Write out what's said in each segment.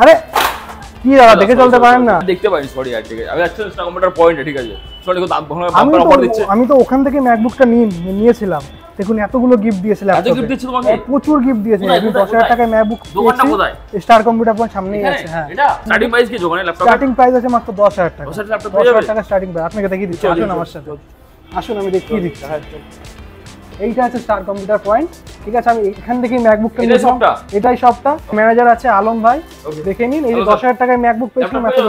আরে কি দাদা দেখে চলতে পারেন না? দেখতে পাইনি, সরি আর ঠিক আছে। আমি অ্যাকচুয়ালি স্টার কম্পিউটার পয়েন্ট, ঠিক আছে সরি আমি তো ওখান থেকে ম্যাকবুকটা নিয়েছিলাম। দেখুন এতগুলো গিফট দিয়েছিল, এত গিফট দিয়েছিল তোমাকে, প্রচুর গিফট দিয়েছে। আমি 10,000 টাকায় ম্যাকবুক দোকানটা কোথায়? স্টার কম্পিউটার পয়েন্ট সামনেই আছে। হ্যাঁ, এটা স্টার্টিং প্রাইস কি দোকানে ল্যাপটপ? স্টার্টিং প্রাইস আছে মাত্র 10,000 টাকা। 10,000 টাকা স্টার্টিং প্রাইস। আপনাকে দেখিয়ে দিচ্ছি, আসুন আমার সাথে, আসুন আমি দেখিয়ে দিচ্ছি। এইটা আছে স্টার কম্পিউটার পয়েন্ট, ঠিক আছে। আমি এখান থেকে ম্যাকবুকটা নিয়েছিলাম, এটাই সবটা। ম্যানেজার আছে আলম ভাই, দেখে নিন। এই যে 10,000 টাকায় ম্যাকবুক পেয়েছিলাম, এত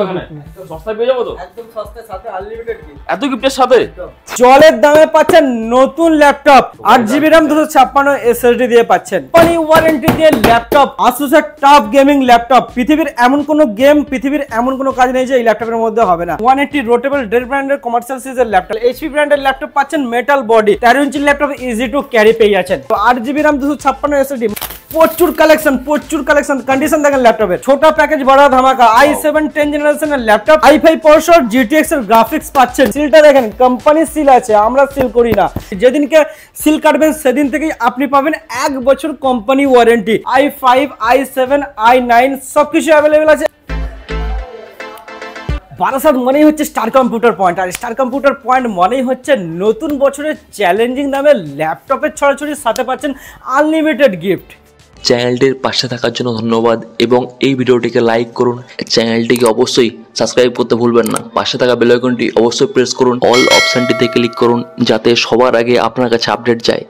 সস্তায় পেয়ে যাবো তো, একদম সস্তায়, সাথে আনলিমিটেড গিফট, এত গিফটের সাথে জলের দামে পাচ্ছেন নতুন ল্যাপটপ, 8GB RAM 256 SSD দিয়ে পাচ্ছেন, কোম্পানি ওয়ারেন্টি দিয়ে ল্যাপটপ, Asus এর টপ গেমিং ল্যাপটপ। পৃথিবীর এমন কোনো গেম, পৃথিবীর এমন কোনো কাজ নেই যে এই ল্যাপটপের মধ্যে হবে না। 180 রোটেবল ডেল ব্র্যান্ডের কমার্শিয়াল সিরিজের ল্যাপটপ, HP ব্র্যান্ডের ল্যাপটপ পাচ্ছেন, metal body, 13 inch laptop, easy to carry পেয়ে যাচ্ছেন। তো 8GB RAM 256 SSD, প্রচুর কালেকশন। কন্ডিশন দেখেন ল্যাপটপের, ছোট প্যাকেজ বড় ধামাকা। i7 10 জেনারেশনের ল্যাপটপ, i5 প্রসেসর, GTX এর গ্রাফিক্স পাচ্ছেন। সিলটা দেখেন, কোম্পানি সিল আছে, আমরা সিল করি না। যেদিনকে সিল কাটবেন সেদিন থেকেই আপনি পাবেন 1 বছর company warranty. i5, i7, i9 সবকিছু অ্যাভেলেবেল আছে। বারাসাত মানেই হচ্ছে স্টার কম্পিউটার পয়েন্ট, আর স্টার কম্পিউটার পয়েন্ট মানেই হচ্ছে নতুন বছরের চ্যালেঞ্জিং দামে ল্যাপটপের ছড়াছড়ির সাথে পাচ্ছেন আনলিমিটেড গিফট। চ্যানেলটির পাশে থাকার জন্য ধন্যবাদ এবং এই ভিডিওটিকে লাইক করুন। চ্যানেলটিকে অবশ্যই সাবস্ক্রাইব করতে ভুলবেন না। পাশে থাকা বেল আইকনটি অবশ্যই প্রেস করুন, অল অপশনটিতে ক্লিক করুন যাতে সবার আগে আপনার কাছে আপডেট যায়।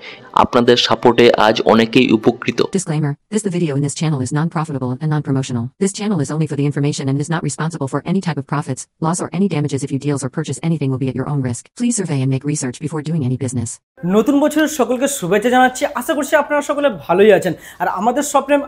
আপনাদের সাপোর্টে আজ অনেকেই উপকৃত। Disclaimer: the video in this channel is non-profitable and non-promotional. This channel is only for the information and is not responsible for any type of profits, loss or any damages. If you deals or purchase anything will be at your own risk. Please survey and make research before doing any business. নতুন বছরের সকলকে শুভেচ্ছা জানাচ্ছি। আশা করছি আপনারা সকলে ভালোই আছেন। আর আমাদের শপ নেম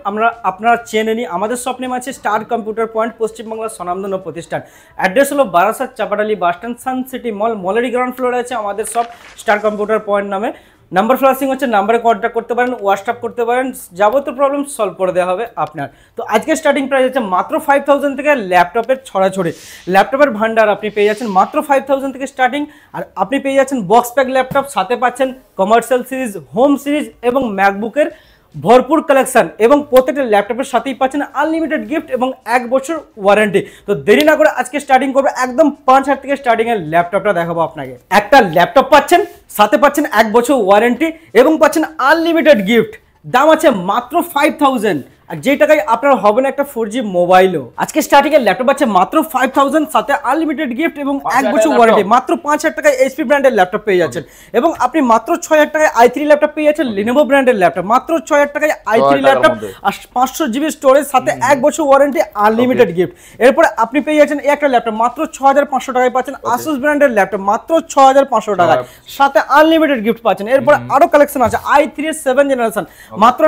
আপনারা চেনে নিন, আমাদের শপ নেম আছে স্টার কম্পিউটার পয়েন্ট, পশ্চিমবাংলার স্বনামধন্য প্রতিষ্ঠান। অ্যাড্রেস হলো Barasat Chapadali bus stand, sun city মল, মলেরই গ্রাউন্ড ফ্লোরে আছে আমাদের শপ স্টার কম্পিউটার পয়েন্ট নামে। নাম্বার ফ্লাশিং হচ্ছে, নাম্বারে কন্ট্যাক্ট করতে পারেন, হোয়াটসঅ্যাপ করতে পারেন, যাবতীয় প্রবলেম সলভ করে দেওয়া হবে আপনার। তো আজকে স্টার্টিং প্রাইস হচ্ছে মাত্র 5,000 থেকে ল্যাপটপের ছড়াছড়ি, ল্যাপটপের ভান্ডার আপনি পেয়ে যাচ্ছেন মাত্র 5,000 থেকে স্টার্টিং। আর আপনি পেয়ে যাচ্ছেন বক্স প্যাক ল্যাপটপ, সাথে পাচ্ছেন কমার্শিয়াল সিরিজ, হোম সিরিজ এবং ম্যাকবুকের ভরপুর কালেকশন, এবং প্রত্যেকটা ল্যাপটপের সাথেই পাচ্ছেন আনলিমিটেড গিফট এবং 1 বছর ওয়ারেন্টি। তো দেরি না করে আজকে স্টার্টিং করবো, একদম 5,000 থেকে স্টার্টিং এর ল্যাপটপটা দেখাবো আপনাকে। একটা ল্যাপটপ পাচ্ছেন, সাথে পাচ্ছেন 1 বছর ওয়ারেন্টি এবং পাচ্ছেন আনলিমিটেড গিফট। দাম আছে মাত্র 5,000, আর যে টাকায় আপনার হবে না একটা 4G মোবাইলও। আজকে স্টার্টিং এর ল্যাপটপ আছে মাত্র 5,000, সাথে আনলিমিটেড গিফট এবং 1 বছর ওয়ারেন্টি। মাত্র 5,000 টাকায় HP ব্র্যান্ডের ল্যাপটপ পেয়ে যাচ্ছেন, এবং আপনি মাত্র 6,000 টাকায় i3 ল্যাপটপ পেয়ে যাচ্ছেন, Lenovo ব্র্যান্ডের ল্যাপটপ। মাত্র 6,000 টাকায় i3 ল্যাপটপ আর 500GB স্টোরেজ, সাথে 1 বছর ওয়ারেন্টি, আনলিমিটেড গিফট। এরপরে আপনি পেয়ে যাচ্ছেন এই একটা ল্যাপটপ মাত্র 6,500 টাকায় পাচ্ছেন, Asus ব্র্যান্ডের ল্যাপটপ মাত্র 6,500 টাকায়, সাথে আনলিমিটেড গিফট পাচ্ছেন। এরপরে আরো কালেকশন আছে, i3 7 জেনারেশন মাত্র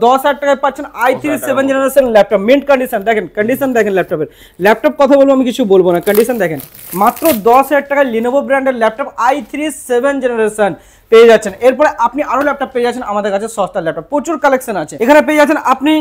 10,000 টাকায় পাচ্ছেন, i3 7 generation laptop, mint condition. দেখেন কন্ডিশন দেখেন ল্যাপটপের, ল্যাপটপ কথা বলবো আমি কিছু বলবো না, কন্ডিশন দেখেন। মাত্র 10,000 টাকায় Lenovo ব্র্যান্ডের ল্যাপটপ i3 7 জেনারেশন পেয়ে যাচ্ছেন। এরপরে আপনি আরো ল্যাপটপ পেয়ে যাচ্ছেন আমাদের কাছে সস্তা ল্যাপটপ, প্রচুর কালেকশন আছে। এখানে পেয়ে যাচ্ছেন আপনি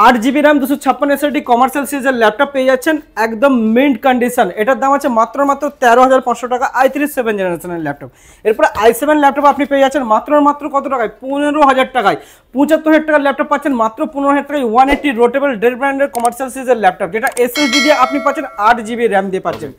8GB RAM 256 SSD কমার্শিয়াল সিরিজের ল্যাপটপ পেয়ে যাচ্ছেন, একদম মিন্ট কন্ডিশন। এটার দাম আছে মাত্র 13,500 টাকা, i3 7 জেনারেশনের ল্যাপটপ। এরপরে i7 ল্যাপটপ আপনি পেয়ে যাচ্ছেন মাত্র কত টাকায়? 15,000 টাকায়। 75,000 টাকার ল্যাপটপ পাচ্ছেন মাত্র 15,000 টাকায়, 180 রোটেবল ডেল ব্র্যান্ডের কমার্শিয়াল সিরিজের ল্যাপটপ, যেটা SSD দিয়ে আপনি পাচ্ছেন 8GB RAM দিয়ে পাচ্ছেন।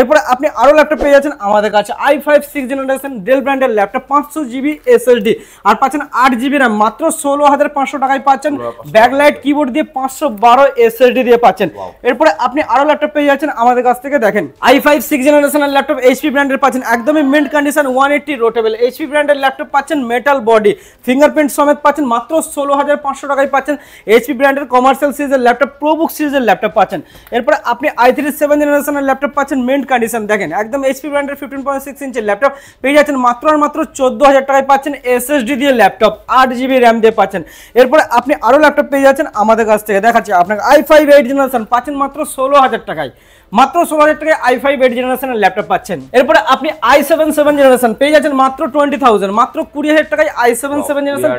এরপরে আপনি আরো ল্যাপটপ পেয়ে যাচ্ছেন আমাদের কাছে, i5 6 জেনারেশন ডেল ব্র্যান্ডের ল্যাপটপ, 500GB SSD আর পাচ্ছেন 8GB RAM, মাত্র 16,500 টাকায় পাচ্ছেন, ব্যাকলাইট কিবোর্ড দিয়ে 512 SSD দিয়ে পাচ্ছেন। এরপরে আপনি আরো ল্যাপটপ পেয়ে যাচ্ছেন আমাদের কাছ থেকে, দেখেন i5 6 জেনারেশনের ল্যাপটপ HP ব্র্যান্ডের পাচ্ছেন, একদমই মিন্ট কন্ডিশন, 180 রোটেবল HP ব্র্যান্ডের ল্যাপটপ পাচ্ছেন, মেটাল বডি, ফিঙ্গারপ্রিন্ট সমেত পাচ্ছেন, মাত্র 16,500 টাকায় পাচ্ছেন। HP ব্র্যান্ডের কমার্শিয়াল সিরিজের ল্যাপটপ, প্রোবুক সিরিজের ল্যাপটপ পাচ্ছেন। এরপরে আপনি i3 7 জেনারেশনের ল্যাপটপ পাচ্ছেন, মিন্ট কন্ডিশন। দেখেন একদম HP ব্র্যান্ডের 15.6 ইঞ্চের ল্যাপটপ পেয়ে যাচ্ছেন মাত্র 14,000 টাকায় পাচ্ছেন, SSD দিয়ে ল্যাপটপ, 8GB RAM দিয়ে পাচ্ছেন। এরপরে আপনি আরো ল্যাপটপ পেয়ে যাচ্ছেন আমাদের কাছ থেকে, দেখাচ্ছি আপনাকে, i5 8 জেনারেশন পাচ্ছেন মাত্র 16,000 টাকায়, মাত্র 16,000 টাকায় i5 8 জেনারেশনের ল্যাপটপ পাচ্ছেন। এরপরে আপনি i7 7 জেনারেশন পেয়ে যাচ্ছেন মাত্র 20,000, মাত্র 20,000 টাকায় i7 7 জেনারেশন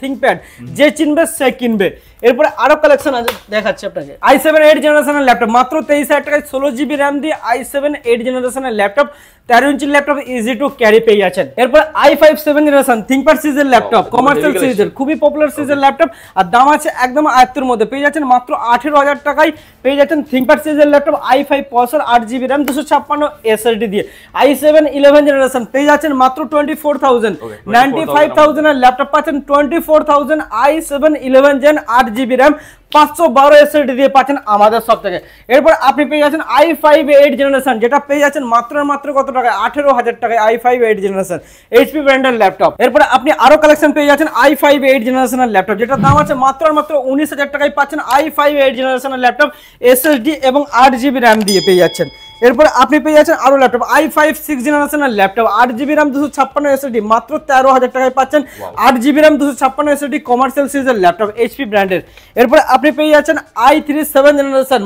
থিংকপ্যাড যে চিনবে সে কিনবে। এরপরে আরো কালেকশন আছে দেখাচ্ছি আপনাকে। i7 8 জেনারেশনের ল্যাপটপ মাত্র 23,000 টাকায় 16GB RAM দিয়ে i7 8 জেনারেশনের ল্যাপটপ 13 ইঞ্চির ল্যাপটপ ইজি টু ক্যারি পেয়ে যাচ্ছেন। এরপর i5 7 জেনারেশন থিংকপ্যাড সিরিজের ল্যাপটপ, কমার্শিয়াল সিরিজের খুবই পপুলার সিরিজের ল্যাপটপ, আর দাম আছে একদম আয়ত্তের মধ্যে পেয়ে যাচ্ছেন মাত্র 18,000 টাকায় পেয়ে যাচ্ছেন থিংকপ্যাড সিরিজের laptop i5 processor 8GB RAM 256 SSD দিয়ে। i7 11 জেনারেশন পেয়ে যাচ্ছেন মাত্র 24,000, 95,000 এর ল্যাপটপ পাচ্ছেন 24,000 i7 11 Gen 8GB RAM 512 SSD দিয়ে পাচ্ছেন আমাদের সব থেকে। এরপর আপনি পেয়ে যাচ্ছেন i5 8 জেনারেশন, যেটা পেয়ে যাচ্ছেন মাত্র কত টাকায় 18,000 টাকায় i5 8 জেনারেশন HP ব্র্যান্ডের ল্যাপটপ। এরপর আপনি আরো কালেকশন পেয়ে যাচ্ছেন i5 8 জেনারেশনের ল্যাপটপ, যেটা দাম আছে মাত্র 19,000 টাকায় পাচ্ছেন i5 8 জেনারেশনের ল্যাপটপ SSD এবং 8GB RAM দিয়ে পেয়ে যাচ্ছেন। এরপর আপনি পেয়ে যাচ্ছেন আরো ল্যাপটপ i5 6 জেনারেশনের ল্যাপটপ 8GB RAM 256 SSD মাত্র 13,000 টাকায় পাচ্ছেন 8GB RAM 256 SSD কমার্শিয়াল সিরিজের ল্যাপটপ HP ব্র্যান্ডের। এরপর আপনি পেয়ে যাচ্ছেন i3 7 জেনারেশন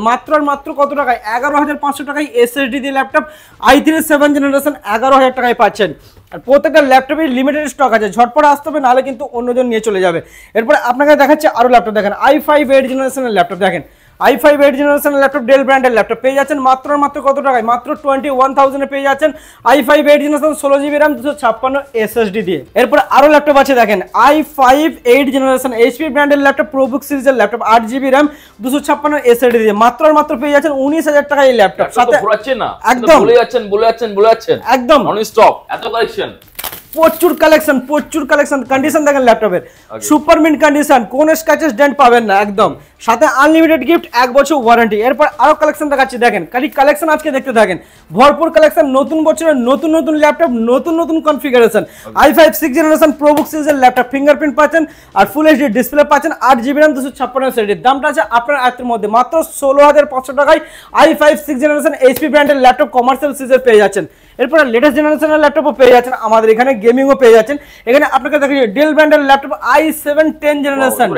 মাত্র কত টাকায় 11,500 টাকায় SSD দিয়ে ল্যাপটপ i3 7 জেনারেশন 11,000 টাকায় পাচ্ছেন। আর প্রত্যেকটা ল্যাপটপের লিমিটেড স্টক আছে, ঝটপট আসতে হবে, নাহলে কিন্তু অন্যজন নিয়ে চলে যাবে। এরপর আপনাকে দেখাচ্ছে আরো ল্যাপটপ, দেখেন i5 8 জেনারেশনের ল্যাপটপ, দেখেন i5 8 জেনারেশনের ল্যাপটপ ডেল ব্র্যান্ডের ল্যাপটপ পেয়ে যাচ্ছেন মাত্র কত টাকায় মাত্র 21,000 এ পেয়ে যাচ্ছেন i5 8 generation 16GB RAM 256 SSD দিয়ে। এরপর আরো ল্যাপটপ আছে দেখেন i5 8 জেনারেশন HP ব্র্যান্ডের ল্যাপটপ প্রোবুক সিরিজের ল্যাপটপ 8GB RAM 256 SSD দিয়ে মাত্র পেয়ে যাচ্ছেন 19,000 টাকায় এই ল্যাপটপ। সাথে ঘোরাচ্ছেন না, একদম বলে যাচ্ছেন একদম নন স্টপ, এত কালেকশন, প্রচুর কালেকশন কন্ডিশন দেখেন ল্যাপটপের সুপার মিন্ট কন্ডিশন, কোন স্ক্র্যাচেস ডেন্ট পাবেন না একদম, সাথে আনলিমিটেড গিফট 1 বছর ওয়ারেন্টি। এরপর আরো কালেকশন দেখাচ্ছি, দেখেন খালি কালেকশন আজকে দেখতে থাকেন, ভরপুর কালেকশন, নতুন বছরের নতুন ল্যাপটপ, নতুন কনফিগারেশন i5 6 জেনারেশন প্রোবুক সিরিজের ল্যাপটপ ফিঙ্গারপ্রিন্ট পাচ্ছেন আর ফুল এইচডি ডিসপ্লে পাচ্ছেন 8GB RAM 256 SSD। দামটা আছে আপনার আয়ত্তের মধ্যে মাত্র 16,500 টাকায় i5 6 জেনারেশন HP ব্র্যান্ডের ল্যাপটপ কমার্শিয়াল সিরিজের পেয়ে যাচ্ছেন। এরপর লেটেস্ট জেনারেশনের ল্যাপটপও পেয়ে যাচ্ছেন আমাদের এখানে, গেমিংও পেয়ে যাচ্ছেন এখানে। আপনাকে দেখাচ্ছি ডেল ব্র্যান্ডের ল্যাপটপ i7 10 জেনারেশন,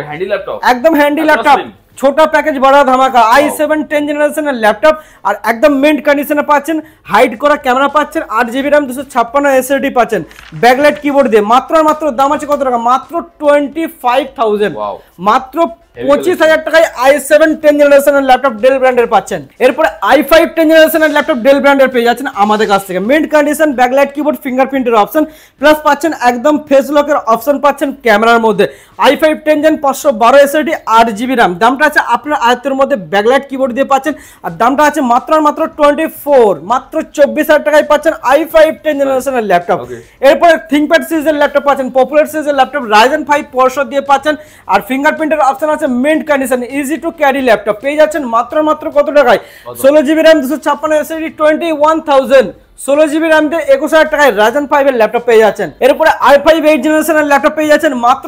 একদম হ্যান্ডি ল্যাপটপ, ছোট প্যাকেজ বড় ধামাকা i7 10 জেনারেশনের ল্যাপটপ, আর একদম মিন্ট কন্ডিশনে পাচ্ছেন, হাইড করা ক্যামেরা পাচ্ছেন, 8GB RAM 256 SSD পাচ্ছেন, ব্যাকলাইট কিবোর্ড দিয়ে মাত্র দাম আছে কত টাকা মাত্র 25,000, মাত্র 25,000 টাকায় i7 10 জেনারেশনের ল্যাপটপ ডেল ব্র্যান্ডের পাচ্ছেন। এরপরে i5 10 জেনারেশনের ল্যাপটপ ডেল ব্র্যান্ডের পেয়ে যাচ্ছেন আমাদের কাছ থেকে, মিন্ট কন্ডিশন, ব্যাকলাইট কিবোর্ড, ফিঙ্গারপ্রিন্টের অপশন প্লাস পাচ্ছেন একদম ফেস লকের অপশন পাচ্ছেন ক্যামেরার মধ্যে। i5 10 gen 512 SSD 8GB RAM, দামটা আছে আপনার আয়ত্তের মধ্যে, ব্যাকলাইট কিবোর্ড দিয়ে পাচ্ছেন, আর দামটা আছে মাত্র 24,000 টাকায় পাচ্ছেন i5 10 জেনারেশনের ল্যাপটপ। এরপরে থিংকপ্যাড সিরিজের ল্যাপটপ পাচ্ছেন, পপুলার সিরিজের ল্যাপটপ Ryzen 5 প্রসেসর দিয়ে পাচ্ছেন, আর ফিঙ্গারপ্রিন্টের অপশন আছে, mint condition, easy to carry laptop পেয়ে যাচ্ছেন মাত্র কত টাকায় 16GB RAM 256 SSD 21,000, 16GB RAM দিয়ে 21,000 টাকায় Ryzen 5 এর ল্যাপটপ পেয়ে যাচ্ছেন। এরপরে i5 8 জেনারেশনের ল্যাপটপ পেয়ে যাচ্ছেন মাত্র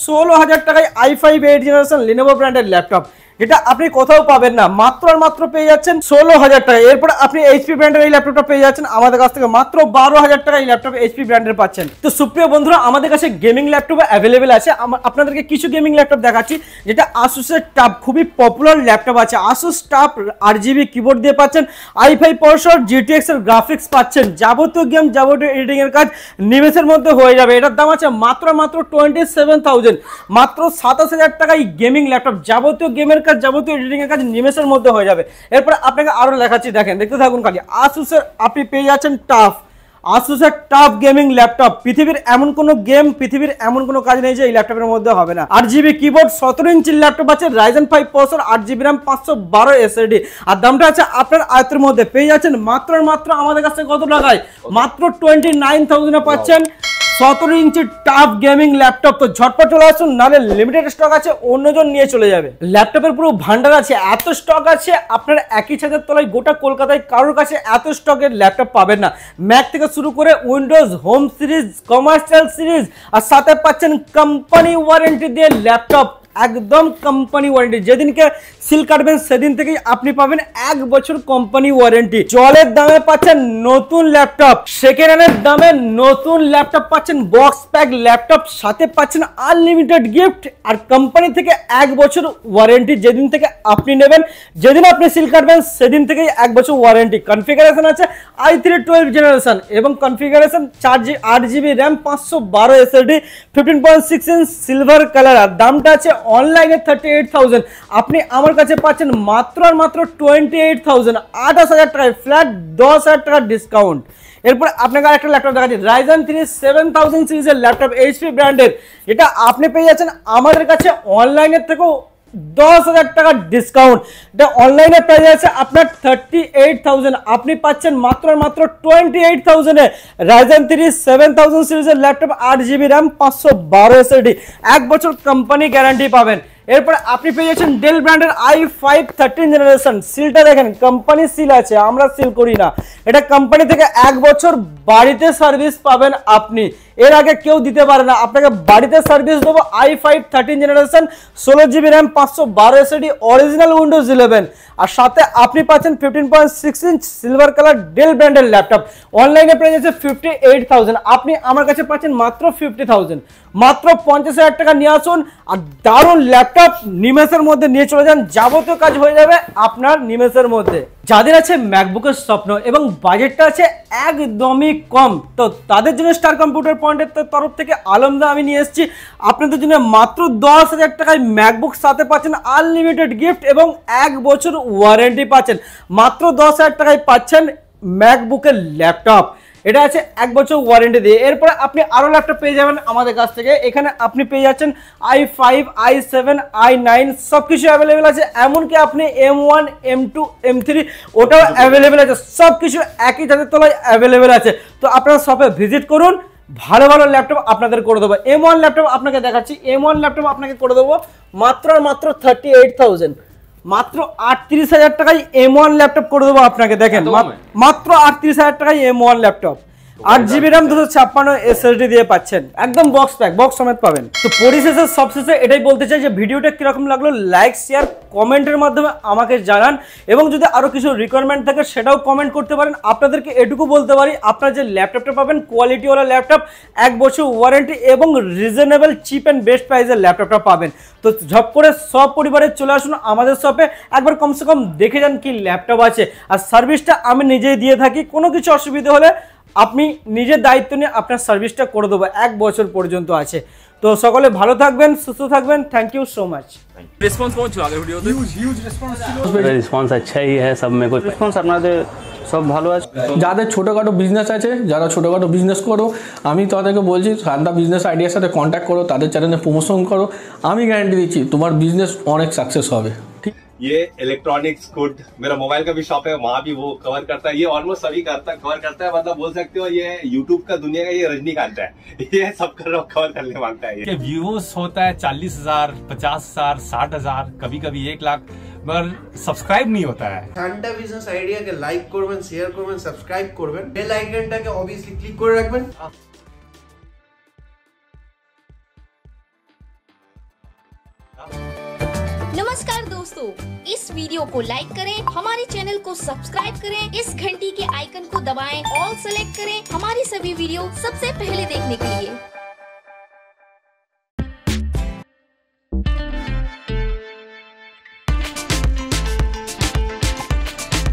16,000 টাকায় i5 8 জেনারেশন Lenovo ব্র্যান্ডের ল্যাপটপ, এটা আপনি কোথাও পাবেন না, মাত্র পেয়ে যাচ্ছেন 16,000 টাকা। এরপর আপনি HP ব্র্যান্ডের এই ল্যাপটপটা পেয়ে যাচ্ছেন আমাদের কাছ থেকে মাত্র 12,000 টাকা এই ল্যাপটপ HP ব্র্যান্ডের পাচ্ছেন। তো সুপ্রিয় বন্ধুরা, আমাদের কাছে গেমিং ল্যাপটপ অ্যাভেলেবেল আছে, আপনাদেরকে কিছু গেমিং ল্যাপটপ দেখাচ্ছি, যেটা Asus-এর টাফ খুবই পপুলার ল্যাপটপ আছে, Asus টাফ 8GB কিবোর্ড দিয়ে পাচ্ছেন, i5 প্রসেসর, GTX এর গ্রাফিক্স পাচ্ছেন, যাবতীয় গেম যাবতীয় এডিটিং এর কাজ নিমেষের মধ্যে হয়ে যাবে। এটার দাম আছে মাত্র 27,000, মাত্র 27,000 টাকায় গেমিং ল্যাপটপ, যাবতীয় গেমের যাবতীয় এডিটিং এর কাজ নিমেষের মধ্যে হয়ে যাবে। এরপর আপনাকে আরো দেখাচ্ছি, দেখেন দেখতে থাকুন খালি। Asus-এর আপনি পেয়ে যাচ্ছেন টাফ, Asus-এর টাফ গেমিং ল্যাপটপ, পৃথিবীর এমন কোনো গেম, পৃথিবীর এমন কোনো কাজ নেই যে এই ল্যাপটপের মধ্যে হবে না। 8GB কিবোর্ড, 17 ইঞ্চির ল্যাপটপ আছে, Ryzen 5 processor, 8GB RAM 512 SSD, আর দামটা আছে আপনার আয়ত্তের মধ্যে, পেয়ে যাচ্ছেন মাত্র আমাদের কাছে কত টাকায় মাত্র 29,000 এ পাচ্ছেন 17 ইঞ্চি টাফ গেমিং ল্যাপটপ। তো ঝটপট চলে আসুন, নাহলে লিমিটেড স্টক আছে, অন্যজন নিয়ে চলে যাবে। ল্যাপটপের পুরো ভান্ডার আছে, এত স্টক আছে, আপনার একই ছাদের তলায় গোটা কলকাতায় কারোর কাছে এত স্টকের ল্যাপটপ পাবেন না। ম্যাক থেকে শুরু করে Windows, home series, commercial series, আর সাথে পাচ্ছেন কোম্পানি ওয়ারেন্টি দিয়ে ল্যাপটপ একদম কোম্পানি ওয়ারেন্টি। যেদিনকে সিল কাটবেন সেদিন থেকেই আপনি পাবেন 1 বছর কোম্পানি ওয়ারেন্টি। জলের দামে পাচ্ছেন নতুন ল্যাপটপ, সেকেন্ড হ্যান্ডের দামে নতুন ল্যাপটপ পাচ্ছেন, বক্স প্যাক ল্যাপটপ, সাথে পাচ্ছেন আনলিমিটেড গিফট আর কোম্পানি থেকে 1 বছর ওয়ারেন্টি। যেদিন থেকে আপনি নেবেন, যেদিন আপনি সিল কাটবেন সেদিন থেকেই 1 বছর ওয়ারেন্টি। কনফিগারেশন আছে i3 12 জেনারেশন এবং configuration 8GB RAM 512 SSD 15.6 inch silver colour. আর দামটা আছে অনলাইনে 38,000, আপনি আমার কাছে পাচ্ছেন মাত্র আর মাত্র 28,000, 28,000 টাকায় ফ্ল্যাট 10,000 টাকার ডিসকাউন্ট। এরপর আপনাকে আরেকটা ল্যাপটপ দেখাচ্ছি, Ryzen 3 7000 সিরিজের ল্যাপটপ HP ব্র্যান্ডের। এটা আপনি পেয়ে যাচ্ছেন আমাদের কাছে অনলাইনের থেকেও 10,000 টাকার ডিসকাউন্ট। এটা অনলাইনে পেয়ে যাচ্ছে আপনার 38,000, আপনি পাচ্ছেন মাত্র আর মাত্র 28,000 এ Ryzen 3 7000 সিরিজের ল্যাপটপ 8GB র্যাম 512 SSD, 1 বছর কোম্পানি গ্যারান্টি পাবেন। এরপর আপনি পেয়ে যাচ্ছেন ডেল ব্র্যান্ডের i5 13 জেনারেশন। সিলটা দেখেন, কোম্পানি সিল আছে, আমরা সিল করি না। এটা কোম্পানি থেকে 1 বছর বাড়িতে সার্ভিস পাবেন আপনি, এর আগে কেউ দিতে পারে না। আপনাকে বাড়িতে সার্ভিস দেবো i5 13 generation 16GB RAM 512 SSD original Windows 11, আর সাথে আপনি পাচ্ছেন 15.6 ইঞ্চ সিলভার কালার ডেল ব্র্যান্ডের ল্যাপটপ। অনলাইনে পেয়ে যাচ্ছে 58,000, আপনি আমার কাছে পাচ্ছেন মাত্র 50,000। মাত্র 50,000 টাকা নিয়ে আসুন আর দারুণ ল্যাপটপ নিমেষের মধ্যে নিয়ে চলে যান, যাবতীয় কাজ হয়ে যাবে আপনার নিমেষের মধ্যে। যাদের আছে ম্যাকবুকের স্বপ্ন এবং বাজেটটা আছে একদমই কম, তো তাদের জন্য স্টার কম্পিউটার পয়েন্টের তরফ থেকে আলমদা আমি নিয়ে এসেছি আপনাদের জন্য মাত্র 10,000 টাকায় ম্যাকবুক, সাথে পাচ্ছেন আনলিমিটেড গিফট এবং 1 বছর ওয়ারেন্টি পাচ্ছেন। মাত্র 10,000 টাকায় পাচ্ছেন ম্যাকবুকের ল্যাপটপ, এটা আছে 1 বছর ওয়ারেন্টি দিয়ে। এরপরে আপনি আরো ল্যাপটপ পেয়ে যাবেন আমাদের কাছ থেকে। এখানে আপনি পেয়ে যাচ্ছেন i5, i7, i9 সবকিছু অ্যাভেলেবেল আছে, এমনকি আপনি M1, M2, M3 ওটাও অ্যাভেলেবেল আছে, সবকিছু একই ছাদের তলায় অ্যাভেলেবেল আছে। তো আপনারা শপে ভিজিট করুন, ভালো ভালো ল্যাপটপ আপনাদের করে দেবো। M1 ল্যাপটপ আপনাকে দেখাচ্ছি, M1 ল্যাপটপ আপনাকে করে দেবো মাত্র আর মাত্র 38,000, মাত্র 38,000 টাকায় M1 ল্যাপটপ করে দেবো আপনাকে। দেখেন মাত্র 38,000 টাকায় M1 laptop, 8GB RAM 256 SSD দিয়ে পাচ্ছেন, একদম বক্স প্যাক, বক্স সমেত পাবেন। তো পরিশেষে সবশেষে এটাই বলতে চাই যে ভিডিওটা কিরকম লাগলো লাইক শেয়ার কমেন্টের মাধ্যমে আমাকে জানান, এবং যদি আরো কিছু রিকোয়ারমেন্ট থাকে সেটাও কমেন্ট করতে পারেন। আপনাদেরকে এটুকু বলতে পারি, আপনারা যে ল্যাপটপটা পাবেন কোয়ালিটিওয়ালা ল্যাপটপ, 1 বছর ওয়ারেন্টি এবং রিজনেবল চিপ অ্যান্ড বেস্ট প্রাইসের ল্যাপটপটা পাবেন। তো ঝপ করে সব পরিবারে চলে আসুন আমাদের শপে, একবার কমসে কম দেখে যান কি ল্যাপটপ আছে। আর সার্ভিসটা আমি নিজেই দিয়ে থাকি, কোনো কিছু অসুবিধা হলে আপনি নিজের দায়িত্ব নিয়ে আপনার সার্ভিসটা করে দেবো, 1 বছর পর্যন্ত আছে। তো সকলে ভালো থাকবেন, সুস্থ থাকবেন, thank you so much. Response পৌঁছ আগে ভিডিওতে হিউজ রেসপন্স ছিল। রেসপন্স আচ্ছা হি হ্যায়, সব মেরে কো রেসপন্স আপনাদের সব ভালো আছে। যাদের ছোটোখাটো বিজনেস আছে, যারা ছোটোখাটো বিজনেস করো, আমি তাদেরকে বলছি সান্দা বিজনেস আইডিয়ার সাথে কন্ট্যাক্ট করো, তাদের চ্যানেলে প্রমোশন করো, আমি গ্যারান্টি দিচ্ছি তোমার বিজনেস অনেক সাকসেস হবে। ঠিক, ये इलेक्ट्रॉनिक्स गुड, मेरा मोबाइल का भी शॉप है, वहाँ भी वो कवर करता है। ये ऑलमोस्ट सभी कवर करता है, मतलब बोल सकते हो ये यूट्यूब का दुनिया का ये रजनीकांत है, ये सब कवर करने मांगता है। ये व्यूज होता है 40,000, 50,000, 60,000, कभी कभी 1 लाख, मगर सब्सक्राइब नहीं होता है। ঠান্ডা বিজনেস আইডিয়াকে লাইক করবেন, শেয়ার করবেন, সাবস্ক্রাইব করবেন, বেল আইকনটাকে অবভিয়াসলি ক্লিক করে রাখবেন। नमस्कार दोस्तों, इस वीडियो को लाइक करें, हमारे चैनल को सब्सक्राइब करें, इस घंटी के आइकन को दबाएं, ऑल सेलेक्ट करें हमारी सभी वीडियो सबसे पहले देखने के लिए।